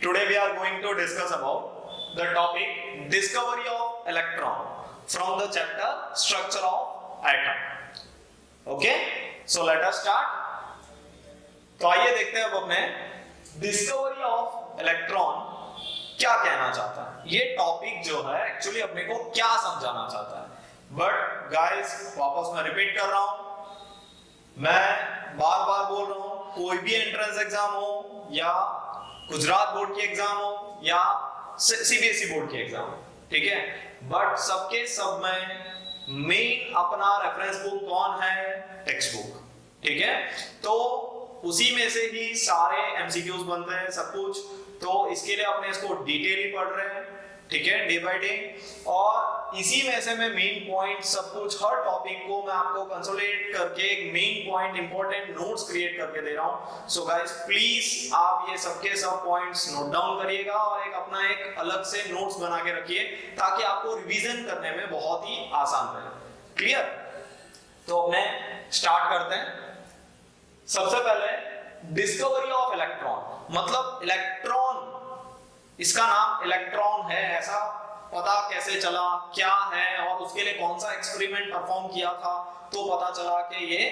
Today we are going to discuss about the topic discovery of electron from the chapter structure of atom. Okay, so let us start. तो आइए देखते हैं अब अपने discovery of electron क्या कहना चाहता है। ये टॉपिक जो है एक्चुअली अपने को क्या समझाना चाहता है। बट गाइस वापस मैं रिपीट कर रहा हूं, मैं बार बार बोल रहा हूं, कोई भी एंट्रेंस एग्जाम हो या गुजरात बोर्ड की एग्जाम हो या सीबीएसई बोर्ड की एग्जाम हो, ठीक है, बट सबके सब में मेन अपना रेफरेंस बुक कौन है? टेक्स्ट बुक, ठीक है। तो उसी में से ही सारे एमसीक्यूज बनते हैं, सब कुछ। तो इसके लिए अपने इसको डिटेल पढ़ रहे हैं, ठीक है, डे बाय डे। और इसी में से मैं मेन पॉइंट सब कुछ, हर टॉपिक को मैं आपको कंसोलिडेट करके एक main point important notes create करके दे रहा हूं। सो गाइस प्लीज आप ये सबके सब पॉइंट्स नोट डाउन करिएगा और एक अपना एक अलग से नोट्स बना के रखिए ताकि आपको रिवीजन करने में बहुत ही आसान रहे। क्लियर? तो अपने स्टार्ट करते हैं। सबसे पहले डिस्कवरी ऑफ इलेक्ट्रॉन, मतलब इलेक्ट्रॉन, इसका नाम इलेक्ट्रॉन है ऐसा पता कैसे चला, क्या है और उसके लिए कौन सा एक्सपेरिमेंट परफॉर्म किया था, तो पता चला कि ये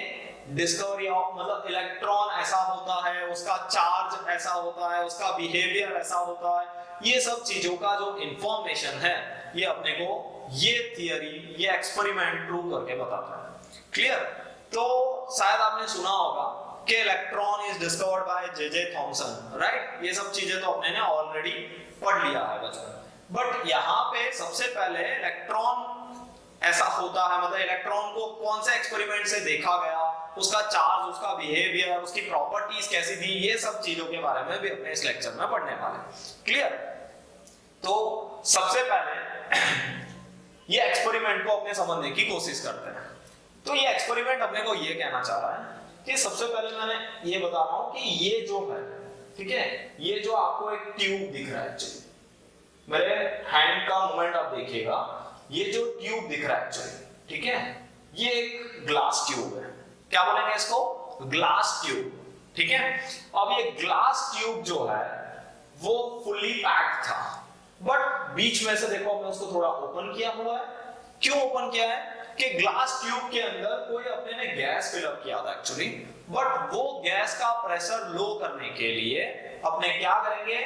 डिस्कवरी ऑफ, मतलब इलेक्ट्रॉन ऐसा होता है, उसका चार्ज ऐसा होता है, उसका बिहेवियर ऐसा होता है। ये सब चीजों का जो इंफॉर्मेशन है ये अपने को ये थियरी, ये एक्सपेरिमेंट प्रूव करके बताता है। क्लियर? तो शायद आपने सुना होगा कि electron is discovered by J Thomson, right? ये सब चीजें तो अपने ने ऑलरेडी पढ़ लिया है बच्चों। बट यहाँ पे सबसे पहले इलेक्ट्रॉन ऐसा होता है, मतलब इलेक्ट्रॉन को कौन से एक्सपेरिमेंट से देखा गया, उसका चार्ज, उसका बिहेवियर, उसकी प्रॉपर्टीज कैसी थी, ये सब चीजों के बारे में भी अपने इस लेक्चर में पढ़ने वाले। क्लियर? तो सबसे पहले ये एक्सपेरिमेंट को अपने समझने की कोशिश करते हैं। तो ये एक्सपेरिमेंट अपने को ये कहना चाह रहा है कि सबसे पहले मैंने ये बता रहा हूं कि ये जो है, ठीक है, ये जो आपको एक ट्यूब दिख रहा है, एक्चुअली मेरे हैंड का मूवमेंट आप देखिएगा, ये जो ट्यूब दिख रहा है एक्चुअली, ठीक है, ये एक ग्लास ट्यूब है। क्या बोलेंगे इसको? ग्लास ट्यूब, ठीक है। अब ये ग्लास ट्यूब जो है वो फुल्ली पैक्ड था, बट बीच में से देखो हमने उसको थोड़ा ओपन किया हुआ है। क्यों ओपन किया है? कि ग्लास ट्यूब के अंदर कोई अपने ने गैस फिलअप किया था एक्चुअली, बट वो गैस का प्रेशर लो करने के लिए अपने क्या करेंगे?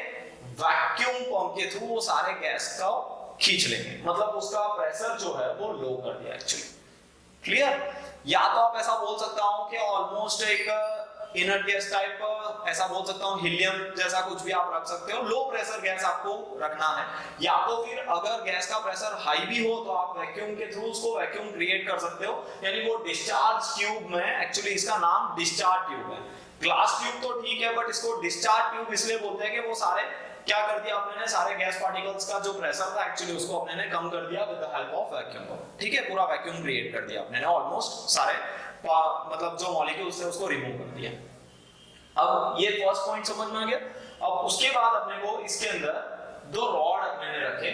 वैक्यूम पंप के थ्रू वो सारे गैस को खींच लेंगे, मतलब उसका प्रेशर जो है वो लो कर दिया एक्चुअली। क्लियर? या तो आप ऐसा बोल सकता हूं कि ऑलमोस्ट एक इनर्ट गैस टाइप, ऐसा बोल सकता हूं हीलियम जैसा कुछ भी आप रख सकते हो। लो प्रेशर गैस आपको रखना है, या तो फिर अगर गैस का प्रेशर हाई भी हो तो आप वैक्यूम के थ्रू उसको वैक्यूम क्रिएट कर सकते हो, यानी वो डिस्चार्ज ट्यूब में, एक्चुअली इसका नाम डिस्चार्ज ट्यूब है। ग्लास ट्यूब तो ठीक है, बट इसको डिस्चार्ज ट्यूब इसलिए बोलते हैं कि वो सारे क्या कर दिया आपने, सारे गैस पार्टिकल्स का जो प्रेशर था एक्चुअली उसको आपने कम कर दिया with the help of vacuum, ठीक है, पूरा वैक्यूम क्रिएट कर दिया आपने, ऑलमोस्ट सारे मतलब जो मॉलिक्यूल्स थे उसको रिमूव कर दिया। अब ये फर्स्ट पॉइंट समझ में आ गया। अब उसके बाद अपने को इसके अंदर दो रॉड अपने ने रखे,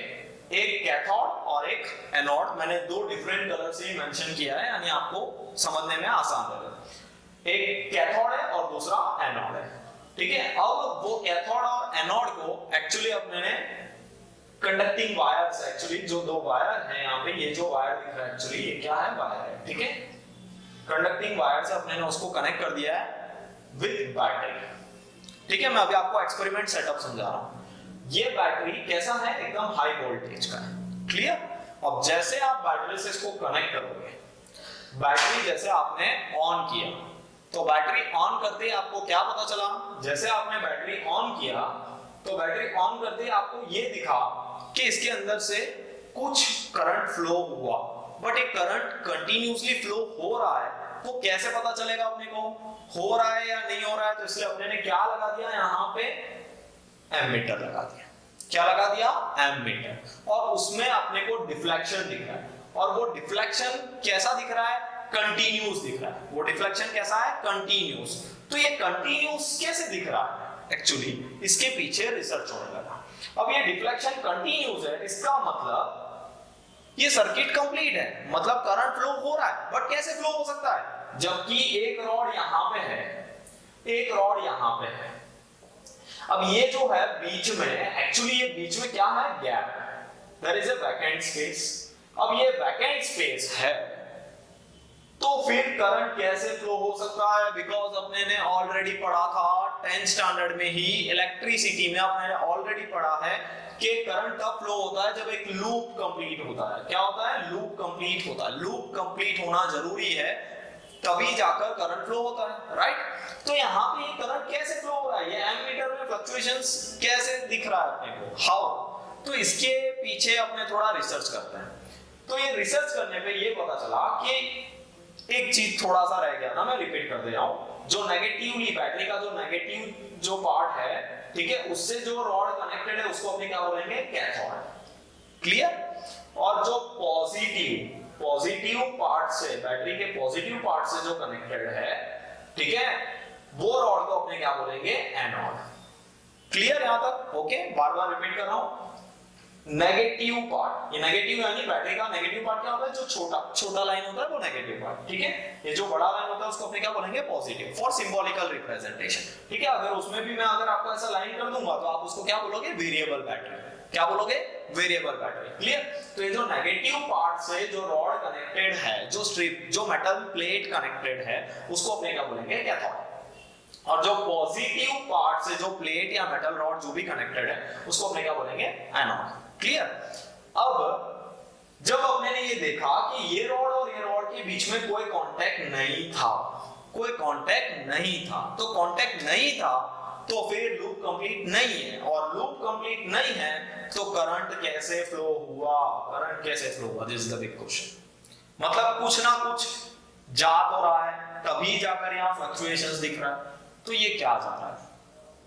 एक कैथोड और एक एनोड। मैंने दो डिफरेंट कलर से मेंशन किया है, यानी आपको समझने में आसान रहेगा। एक कैथोड है और दूसरा एनोड है, ठीक है। अब वो कैथोड और एनोड को एक्चुअली अपने ने कंडक्टिंग वायर्स, एक्चुअली जो दो वायर हैं यहाँ पे, ये जो वायर दिख रहा है एक्चुअली ये क्या है? वायर है, ठीक है। कंडक्टिंग वायर से अपने ने उसको कनेक्ट कर दिया है विद बैटरी, ठीक है। मैं अभी आपको एक्सपेरिमेंट सेटअप समझा रहा हूं। ये बैटरी कैसा है? एकदम हाई वोल्टेज का है। क्लियर? अब जैसे आप बैटरी से इसको कनेक्ट करोगे, बैटरी जैसे आपने ऑन किया, तो बैटरी ऑन करते ही आपको क्या पता चला? जैसे आपने बैटरी ऑन किया तो बैटरी ऑन करते ही आपको ये दिखा कि इसके अंदर से कुछ करंट फ्लो हुआ, बट एक करंट कंटिन्यूअसली फ्लो हो रहा है। वो कैसे पता चलेगा अपने को हो रहा है या नहीं हो रहा है? तो इसलिए अपने ने क्या लगा दिया यहाँ पे? एमीटर लगा दिया। क्या लगा दिया? एमीटर। और उसमें अपने को डिफ्लेक्शन दिख रहा है, और वो डिफ्लेक्शन कैसा दिख रहा है? कंटिन्यूअस दिख रहा है। वो डिफ्लेक्शन कैसा है? कंटिन्यूअस। तो ये कंटिन्यूअस कैसे दिख रहा है? एक्चुअली इसके पीछे रिसर्च होने लगा। अब ये डिफ्लेक्शन कंटिन्यूअस है, इसका मतलब ये सर्किट कंप्लीट है, मतलब करंट फ्लो हो रहा है, बट कैसे फ्लो हो सकता है? जबकि एक रॉड यहां पे है, एक रॉड यहां पे है। अब ये जो है बीच में, एक्चुअली ये बीच में क्या है, gap, there is a vacant space. अब ये वैकेंट स्पेस है तो फिर करंट कैसे फ्लो हो सकता है, बिकॉज अपने ने ऑलरेडी पढ़ा था 10th स्टैंडर्ड में ही इलेक्ट्रिसिटी में, आपने ऑलरेडी पढ़ा है कि करंट तब फ्लो होता है जब एक लूप कंप्लीट होता है। क्या होता है, लूप कंप्लीट होता है। लूप कंप्लीट होना जरूरी है तभी जाकर करंट फ्लो होता है, राइट। तो यहाँ पे ये करंट कैसे फ्लो हो रहा है, ये एमीटर में फ्लक्चुएशंस कैसे दिख रहा है अपने को, हाउ, तो इसके पीछे अपने थोड़ा रिसर्च करते हैं। तो ये रिसर्च करने पे ये पता चला कि एक चीज थोड़ा सा रह गया था, मैं रिपीट कर दे रहा हूं। जो नेगेटिवली, बैटरी का जो नेगेटिव जो पार्ट है, ठीक है, उससे जो रॉड कनेक्टेड है उसको अपने क्या बोलेंगे, कैथोड, क्लियर। और जो पॉजिटिव पार्ट से, बैटरी के पॉजिटिव पार्ट से जो कनेक्टेड है, ठीक है, वो रॉड को अपने क्या बोलेंगे, एनोड। क्लियर यहां तक, ओके। बार बार रिपीट कर रहा हूं, नेगेटिव पार्ट, ये नेगेटिव यानी बैटरी का नेगेटिव पार्ट क्या होता है, जो छोटा लाइन होता है वो नेगेटिव पार्ट, ठीक है। ये जो बड़ा लाइन होता है उसको अपने क्या बोलेंगे, पॉजिटिव, फॉर सिंबॉलिकल रिप्रेजेंटेशन, ठीक है। अगर उसमें भी मैं अगर आपको ऐसा लाइन कर दूंगा तो आप उसको क्या बोलोगे, वेरिएबल बैटरी। क्या बोलोगे, वेरिएबल बैटरी, क्लियर। तो ये जो नेगेटिव पार्ट से जो रॉड कनेक्टेड है, जो स्ट्रिप, जो मेटल प्लेट कनेक्टेड है, उसको अपने क्या बोलेंगे, कैथोड। और जो पॉजिटिव पार्ट से जो प्लेट या मेटल रॉड जो भी कनेक्टेड है उसको अपने क्या बोलेंगे, एनोड, क्लियर। अब जब अपने ने ये देखा कि ये रॉड और ये रॉड के बीच में कोई कांटेक्ट नहीं था, कोई कांटेक्ट नहीं था, तो कांटेक्ट नहीं था तो फिर लूप कंप्लीट नहीं है, और लूप कंप्लीट नहीं है तो करंट कैसे फ्लो हुआ, करंट कैसे फ्लो हुआ, this is the big question. मतलब कुछ ना कुछ जा तो रहा है तभी जाकर यहाँ फ्लक्चुएशंस दिख रहा है, तो ये क्या जा रहा है,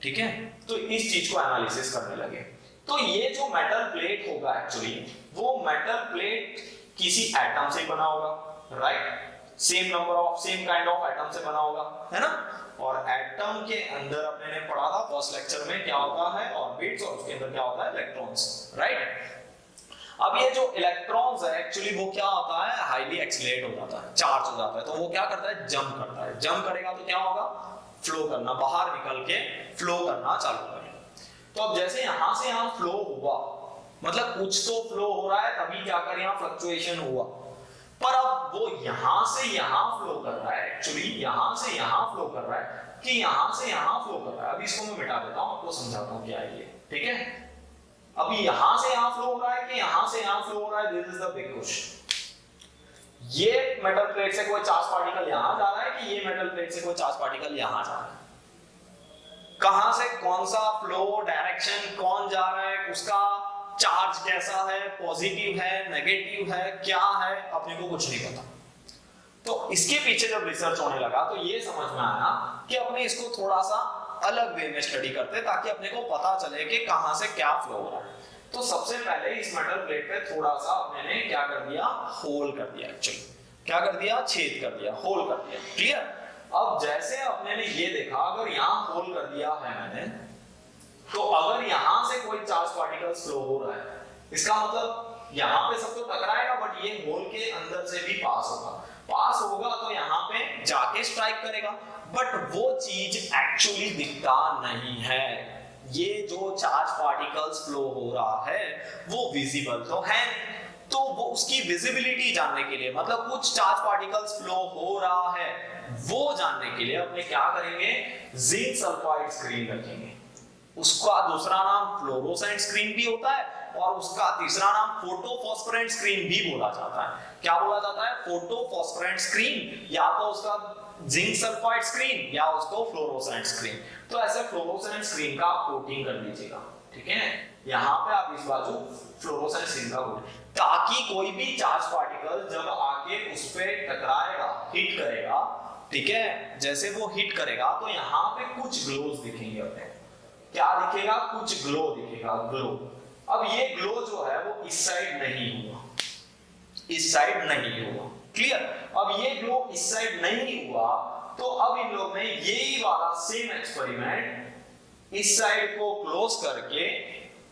ठीक है। तो इस चीज को एनालिसिस करने लगे। तो ये जो मेटल प्लेट होगा एक्चुअली, वो मेटल प्लेट किसी एटम से बना होगा, right, same number of, same kind of atom से बना होगा, है ना। और एटम के अंदर अपने ने पढ़ा था फर्स्ट लेक्चर में क्या होता है, ऑर्बिट्स, और उसके अंदर क्या होता है, इलेक्ट्रॉन्स, राइट। अब ये जो इलेक्ट्रॉन्स है एक्चुअली वो क्या होता है, हाईली एक्सीलरेट हो जाता है, चार्ज हो जाता है, तो वो क्या करता है, जंप करता है। जंप करेगा तो क्या होगा, फ्लो करना, बाहर निकल के फ्लो करना चालू करेगा। तो अब जैसे यहां से यहां फ्लो हुआ, मतलब कुछ तो फ्लो हो रहा है तभी जाकर यहां फ्लक्चुएशन हुआ, पर अब वो यहां से यहां फ्लो कर रहा है, एक्चुअली यहां से यहां फ्लो कर रहा है कि यहां से यहां फ्लो कर रहा है। अब इसको मैं मिटा देता हूं, आपको समझाता हूं क्या है ये, ठीक है। अभी यहां से यहां फ्लो हो रहा है कि यहां से यहां फ्लो हो रहा है, this is the big question. ये मेटल प्लेट से कोई चार्ज पार्टिकल यहां जा रहा है कि ये मेटल प्लेट से कोई चार्ज पार्टिकल यहां जा रहा है, कहां से कौन सा फ्लो डायरेक्शन, कौन जा रहा है, उसका चार्ज कैसा है, पॉजिटिव है, नेगेटिव है, क्या है, अपने को कुछ नहीं पता। तो इसके पीछे जब रिसर्च होने लगा तो ये समझ में आया कि अपने इसको थोड़ा सा अलग वे में स्टडी करते ताकि अपने को पता चले कि कहां से क्या फ्लो हो रहा है। तो सबसे पहले इस मेटल प्लेट पे थोड़ा सा अपने ने क्या कर दिया, होल कर दिया, एक्चुअली क्या कर दिया, छेद कर दिया, होल कर दिया, क्लियर। अब जैसे अपने ने ये देखा, अगर यहां होल कर दिया है मैंने, तो अगर यहां से कोई चार्ज पार्टिकल फ्लो हो रहा है, इसका मतलब यहां पे सब तो टकराएगा, बट ये होल के अंदर से भी पास होगा, पास होगा तो यहां पे जाके स्ट्राइक करेगा, बट वो चीज एक्चुअली दिखता नहीं है। ये जो चार्ज पार्टिकल्स फ्लो हो रहा है वो विजिबल तो है, तो वो उसकी विजिबिलिटी जानने के लिए, मतलब कुछ चार्ज पार्टिकल्स फ्लो हो रहा है वो जानने के लिए अपने क्या करेंगे, जिंक सल्फाइड स्क्रीन रखेंगे। उसका दूसरा नाम फ्लोरोसेंट स्क्रीन भी होता है और उसका तीसरा नाम फोटोफॉस्फोरेंट स्क्रीन भी बोला जाता है। क्या बोला जाता है, फोटोफॉस्फोरेंट स्क्रीन, या तो उसका जिंक सल्फाइड स्क्रीन या उसको फ्लोरोसेंट स्क्रीन। तो ऐसे फ्लोरोसेंट स्क्रीन का आप कोटिंग कर लीजिएगा, ठीक है। यहाँ पे आप इस बाजू फ्लोरोसेंट स्क्रीन का कोटिंग, ताकि कोई भी चार्ज पार्टिकल जब आके उस पे टकराएगा, हिट करेगा, ठीक है, जैसे वो हिट करेगा तो यहाँ पे कुछ ग्लोज दिखेंगे अपने, क्या दिखेगा, कुछ ग्लो दिखेगा, ग्लो। अब ये ग्लो जो है वो इस साइड नहीं हुआ, इस साइड नहीं हुआ, क्लियर। अब ये ग्लो इस साइड नहीं हुआ तो अब इन लोग ने यही वाला सेम एक्सपेरिमेंट इस साइड को क्लोज करके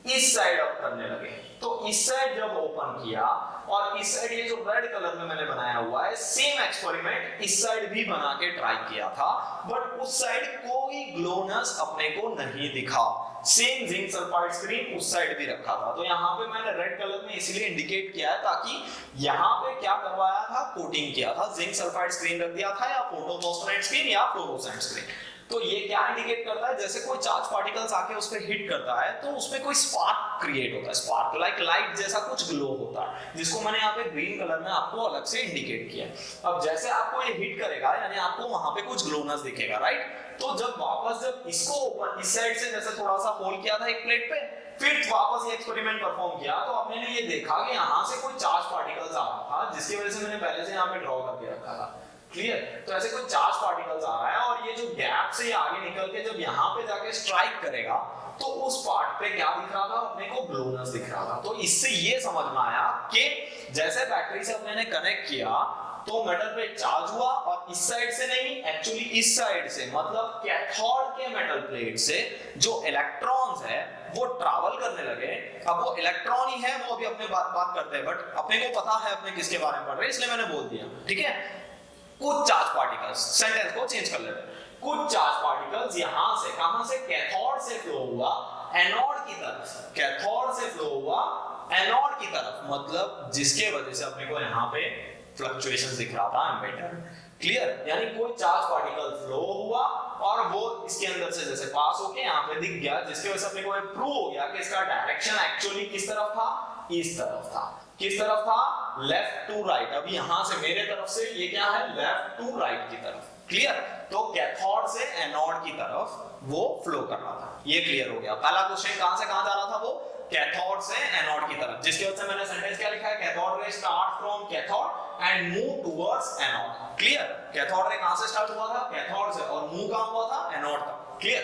इस साइड अप करने लगे। तो इस साइड जब ओपन किया और इस साइड ये जो रेड कलर में मैंने बनाया हुआ है, सेम एक्सपेरिमेंट इस साइड भी बना के ट्राई किया था, बट उस साइड कोई ग्लोनेस अपने को नहीं दिखा। सेम जिंक सल्फाइड स्क्रीन उस साइड भी रखा था। तो यहाँ पे मैंने रेड कलर में इसलिए इंडिकेट किया है ताकि यहाँ पे क्या करवाया था, कोटिंग किया था, जिंक सल्फाइड स्क्रीन रख दिया था या फोटोफॉस्फोरेंट स्क्रीन या फ्लोरोसेंट स्क्रीन। तो ये क्या इंडिकेट करता है, जैसे कोई चार्ज पार्टिकल्स आके उस पे हिट करता है तो उसमें कोई स्पार्क क्रिएट होता है, स्पार्क लाइक लाइट जैसा कुछ ग्लो होता है, जिसको मैंने यहाँ पे ग्रीन कलर में आपको अलग से इंडिकेट किया। अब जैसे आपको ये हिट करेगा यानी आपको वहां पे कुछ ग्लोनेस दिखेगा, राइट। तो जब इसको ओपन इस साइड से जैसे थोड़ा सा होल किया था एक प्लेट पे, फिर वापस ये एक्सपेरिमेंट परफॉर्म किया तो आपने ये देखा कि यहाँ से कोई चार्ज पार्टिकल्स आ रहा था, जिसकी वजह से मैंने पहले से यहाँ पे ड्रॉ करके रखा था। क्लियर। तो ऐसे कोई चार्ज पार्टिकल्स आ रहा है और ये जो गैप से आगे निकल के जब यहाँ पे जाके स्ट्राइक करेगा तो उस पार्ट पे क्या दिख रहा था, अपने को ग्लोनेस दिख रहा था। तो इससे ये समझ में आया कि जैसे बैटरी से अपने ने कनेक्ट किया तो मेटल प्लेट चार्ज हुआ और इस साइड से नहीं, एक्चुअली इस साइड से, मतलब कैथोड के मेटल प्लेट से जो इलेक्ट्रॉन्स है वो ट्रैवल करने लगे। अब वो इलेक्ट्रॉन ही है, वो अभी अपने बात करते हैं, बट अपने को पता है अपने किसके बारे में पढ़ रहे हैं, इसलिए मैंने बोल दिया, ठीक है। कुछ चार्ज पार्टिकल्स, सेंटेंस को चेंज कर लेते हैं, कुछ चार्ज पार्टिकल्स यहां से, कहां से, कैथोड से फ्लो हुआ एनोड की तरफ, कैथोड से फ्लो हुआ एनोड की तरफ, मतलब जिसके वजह से अपने को यहां पे फ्लक्चुएशंस दिख रहा था एम्बेडेड। क्लियर। यानी कोई चार्ज पार्टिकल फ्लो हुआ और वो इसके अंदर से जैसे पास होके यहाँ पे दिख गया, जिसकी वजह से अपने को ये प्रूव हो गया कि इसका डायरेक्शन एक्चुअली किस तरफ था, इस तरफ था। किस तरफ था, लेफ्ट टू राइट। अभी यहां से मेरे तरफ से ये क्या है, लेफ्ट टू राइट की तरफ। क्लियर। तो कैथोड से एनोड की तरफ वो फ्लो कर रहा था, ये क्लियर हो गया। पहला क्वेश्चन कहां से कहां जा रहा था, वो कैथोड से एनोड की तरफ, जिसकी वजह से मैंने सेंटेंस क्या लिखा है, cathode ray start from cathode and move towards anode. Clear. Cathode ray कहां से स्टार्ट हुआ था, कैथोड से, और मूव कहां हुआ था, एनोड तक। क्लियर।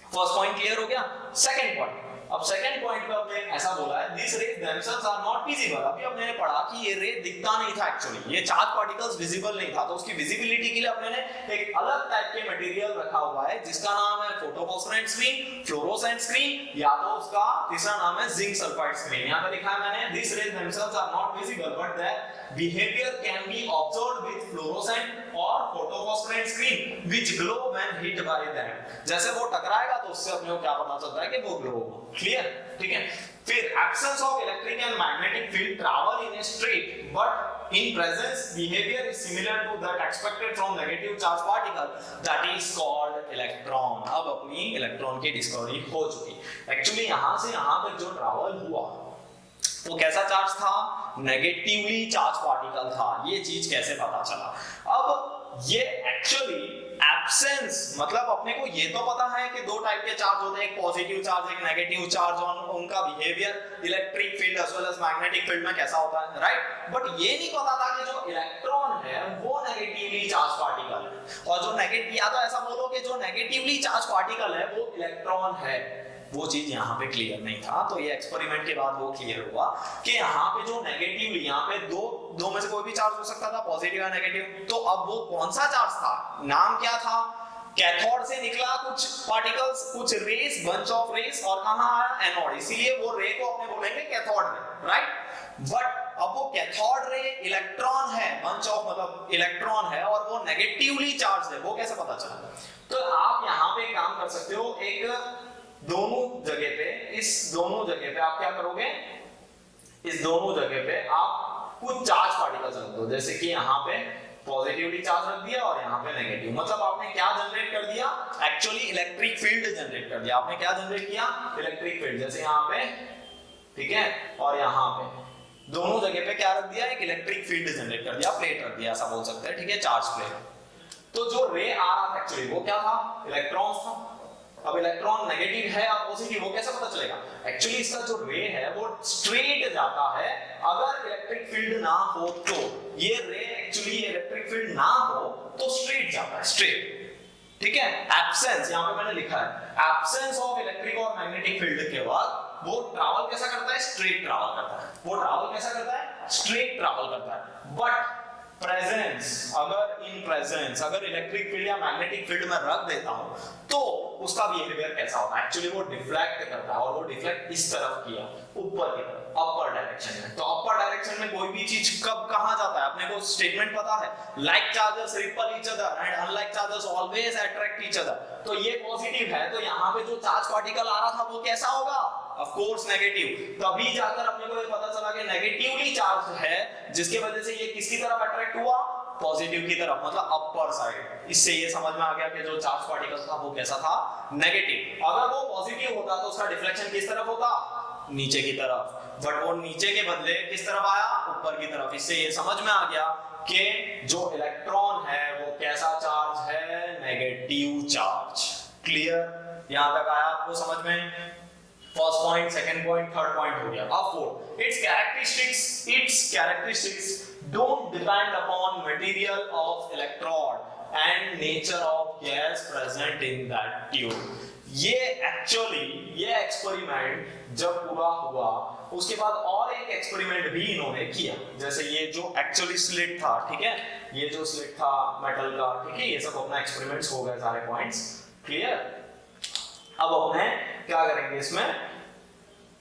फर्स्ट पॉइंट क्लियर हो गया। सेकंड पॉइंट, अब सेकंड पॉइंट पे आपने ऐसा बोला है, these rays themselves are not visible। अभी हमने पढ़ा कि ये रे दिखता नहीं था, एक्चुअली ये चार्ज पार्टिकल्स विजिबल नहीं था, तो उसकी विजिबिलिटी के लिए अपने ने एक अलग टाइप के मटेरियल रखा हुआ है जिसका नाम है फोटोफॉस्फोरेंट स्क्रीन, फ्लोरोसेंट स्क्रीन, या तो उसका तीसरा नाम है जिंक सल्फाइड स्क्रीन। यहां पे लिखा है मैंने, these rays themselves are not visible but their behavior can be observed with fluorescent or photophosphorescent screen which glow when hit by them। जैसे वो टकराएगा तो उससे अपने को क्या पता चलता है कि वो ग्लो होगा। क्लियर। ठीक है। फिर absence of electric and magnetic field travel in a straight but in presence behavior is similar to that expected from negative charge particle that is called electron। अब अपनी इलेक्ट्रॉन की डिस्कवरी हो चुकी। Actually यहां से यहां तक जो ट्रैवल हुआ वो कैसा चार्ज था, नेगेटिवली चार्ज पार्टिकल था। ये चीज कैसे पता चला, अब ये एक्चुअली एब्सेंस, मतलब अपने को ये तो पता है कि दो टाइप के चार्ज होते हैं, एक पॉजिटिव चार्ज एक नेगेटिव चार्ज, और उनका behaviour electric field as well as magnetic field में कैसा होता है, राइट। बट ये नहीं पता था कि जो इलेक्ट्रॉन है वो नेगेटिवली चार्ज पार्टिकल है, और जो नेगेटिव, या तो ऐसा बोलो कि जो नेगेटिवली चार्ज पार्टिकल है वो इलेक्ट्रॉन है। वो चीज यहाँ पे क्लियर नहीं था, तो ये एक्सपेरिमेंट के बाद वो क्लियर हुआ कि यहाँ पे जो नेगेटिव, यहाँ पे दो में से कोई भी चार्ज हो सकता था, पॉजिटिव या नेगेटिव। तो अब वो कौन सा चार्ज था, नाम क्या था, कैथोड से निकला कुछ पार्टिकल्स, कुछ रेस, बंच ऑफ रेस, और कहाँ आया, एनोड, इसीलिए वो रे को अपने बोलेंगे कैथोड रे, राइट। बट अब वो कैथोड रे इलेक्ट्रॉन है, बंच ऑफ मतलब इलेक्ट्रॉन है, और वो नेगेटिवली चार्ज है, वो कैसे पता चला। तो आप यहाँ पे काम कर सकते हो, एक दोनों जगह पे, इस दोनों जगह पे आप क्या करोगे, इस दोनों जगह पे आप कुछ चार्ज पार्टिकल्स रख दो, जैसे कि यहाँ पे पॉजिटिवली चार्ज रख दिया और यहाँ पे नेगेटिव। मतलब आपने क्या जनरेट कर दिया, एक्चुअली इलेक्ट्रिक फील्ड जनरेट कर दिया। आपने क्या जनरेट किया, इलेक्ट्रिक फील्ड, जैसे यहाँ पे, ठीक है, और यहाँ पे दोनों जगह पे क्या रख दिया, एक इलेक्ट्रिक फील्ड जनरेट कर दिया, प्लेट रख दिया, ऐसा बोल सकते हैं, ठीक है, चार्ज प्लेट। तो जो रे आ रहा था एक्चुअली वो क्या था, इलेक्ट्रॉन्स था। अब इलेक्ट्रॉन नेगेटिव है या पॉजिटिव वो कैसे पता चलेगा, एक्चुअली इसका जो रे है वो स्ट्रेट जाता है, अगर इलेक्ट्रिक फील्ड ना हो तो, ये रे एक्चुअली इलेक्ट्रिक फील्ड ना हो तो स्ट्रेट जाता है, स्ट्रेट, ठीक है। एब्सेंस यहां पे मैंने लिखा है, एब्सेंस ऑफ इलेक्ट्रिक और मैग्नेटिक फील्ड के बाद वो ट्रैवल कैसा करता है, स्ट्रेट ट्रैवल करता है। वो ट्रैवल कैसा करता है, स्ट्रेट ट्रैवल करता है। बट प्रेजेंस, अगर इलेक्ट्रिक फील्ड या मैग्नेटिक फील्ड में रख देता हूं तो उसका बिहेवियर कैसा होता है? एक्चुअली वो डिफ्लेक्ट करता है, और वो डिफ्लेक्ट इस तरफ किया, ऊपर की तरफ, अपर डायरेक्शन में। तो अपर डायरेक्शन में कोई भी चीज कब कहां जाता है अपने को स्टेटमेंट पता है, like charges ripple each other and unlike charges always attract each other. तो ये पॉजिटिव है, तो यहाँ पे जो चार्ज पार्टिकल आ रहा था वो कैसा होगा? Of course negative. तभी जाकर अपने को ये पता चला कि नेगेटिवली चार्ज है, जिसकी वजह से ये किसकी तरफ अट्रैक्ट हुआ? पॉजिटिव की तरफ, मतलब अपर साइड। इससे ये समझ में आ गया कि जो चार्ज पार्टिकल था वो कैसा था? नेगेटिव। अगर वो पॉजिटिव होता तो उसका डिफ्लेक्शन किस तरफ होता? नीचे की तरफ। बट वो नीचे के बदले किस तरफ आया? ऊपर की तरफ। इससे ये समझ में आ गया कि जो इलेक्ट्रॉन है वो कैसा चार्ज है? Negative charge. क्लियर? यहां तक आया आपको समझ में? First point, second point, third point हो गया। अब fourth, its characteristics don't depend upon material of electrode and nature of gas present in that tube. ये एक्सपेरिमेंट जब पूरा हुआ उसके बाद और एक एक्सपेरिमेंट भी इन्होंने किया। जैसे ये जो एक्चुअली स्लिट था, ठीक है, ये जो स्लिट था मेटल का, ठीक है, ये सब अपना एक्सपेरिमेंट्स हो गए सारे पॉइंट्स। क्लियर? अब अपने क्या करेंगे इसमें,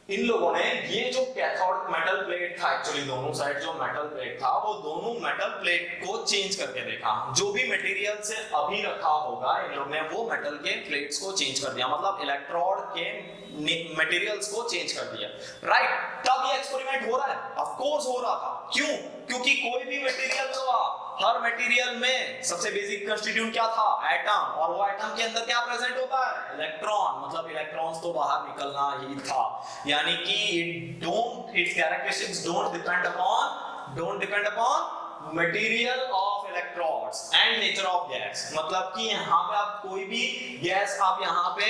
इन लोगों ने ये जो कैथोड मेटल प्लेट था, एक्चुअली दोनों साइड जो मेटल प्लेट था वो दोनों मेटल प्लेट को चेंज करके देखा। जो भी मटेरियल से अभी रखा होगा इन लोगों ने वो मेटल के प्लेट्स को चेंज कर दिया, मतलब इलेक्ट्रोड के मटेरियल्स को चेंज कर दिया। राइट? तब ये एक्सपेरिमेंट हो रहा है? ऑफ कोर्स हो रहा था। क्यों? क्योंकि कोई भी मटेरियल हुआ, हर मटेरियल में सबसे बेसिक कंस्टिट्यूएंट क्या था? एटम। और वो एटम के अंदर क्या प्रेजेंट होता है? इलेक्ट्रॉन। मतलब इलेक्ट्रॉन्स तो बाहर निकलना ही था, यानी कि its characteristics don't depend upon material of electrodes and nature of gas। मतलब कि यहाँ पे आप कोई भी गैस आप यहाँ पे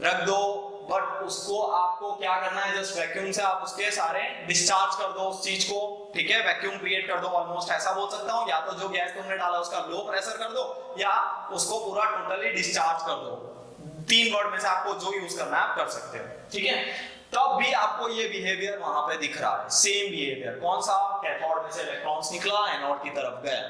रख दो, बट उसको आपको क्या करना है, जस्ट वैक्यूम से आप उसके सारे डिस्चार्ज कर दो उस चीज को, ठीक है, वैक्यूम क्रिएट कर दो। ऑलमोस्ट ऐसा बोल सकता हूँ, या तो जो गैस तुमने डाला उसका लो प्रेशर कर दो, या उसको पूरा टोटली डिस्चार्ज कर दो। तीन वर्ड में से आपको जो यूज करना है आप कर सकते हो, ठीक है। तब भी आपको ये बिहेवियर वहां पे दिख रहा है, सेम बिहेवियर। कौन सा? कैथोड में से इलेक्ट्रॉन्स निकला, एनोड की तरफ गया,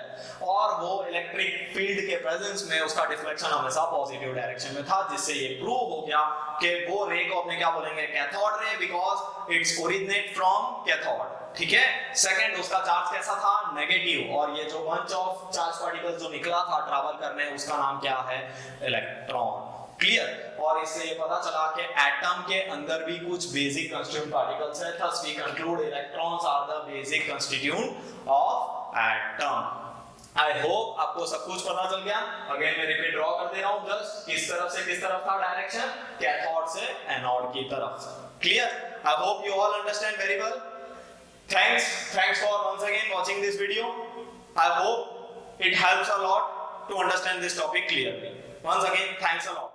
और वो इलेक्ट्रिक फील्ड के प्रेजेंस में उसका डिफ्लेक्शन हमेशा पॉजिटिव डायरेक्शन में था, जिससे ये प्रूव हो गया कि वो रे को अपने क्या बोलेंगे? Cathode ray, because it's originate from cathode. ठीक है। सेकंड, उसका चार्ज कैसा था? नेगेटिव। और ये जो बंच ऑफ चार्ज पार्टिकल्स जो निकला था ट्रैवल करने, उसका नाम क्या है? इलेक्ट्रॉन। क्लियर? और इससे ये पता चला कि एटम के अंदर भी कुछ बेसिक कंस्टिट्यूएंट पार्टिकल्स हैं। Thus we conclude electrons are the basic constituent of atom. I hope आपको सब कुछ पता चल गया। अगेन मैं रिपीट ड्रॉ कर दे रहा हूं, जस्ट किस तरफ था डायरेक्शन? कैथोड से एनोड की तरफ। Clear? I hope you all understand very well. Thanks for once again watching this video. I hope it helps a lot to understand this topic clearly. Once again, thanks a lot.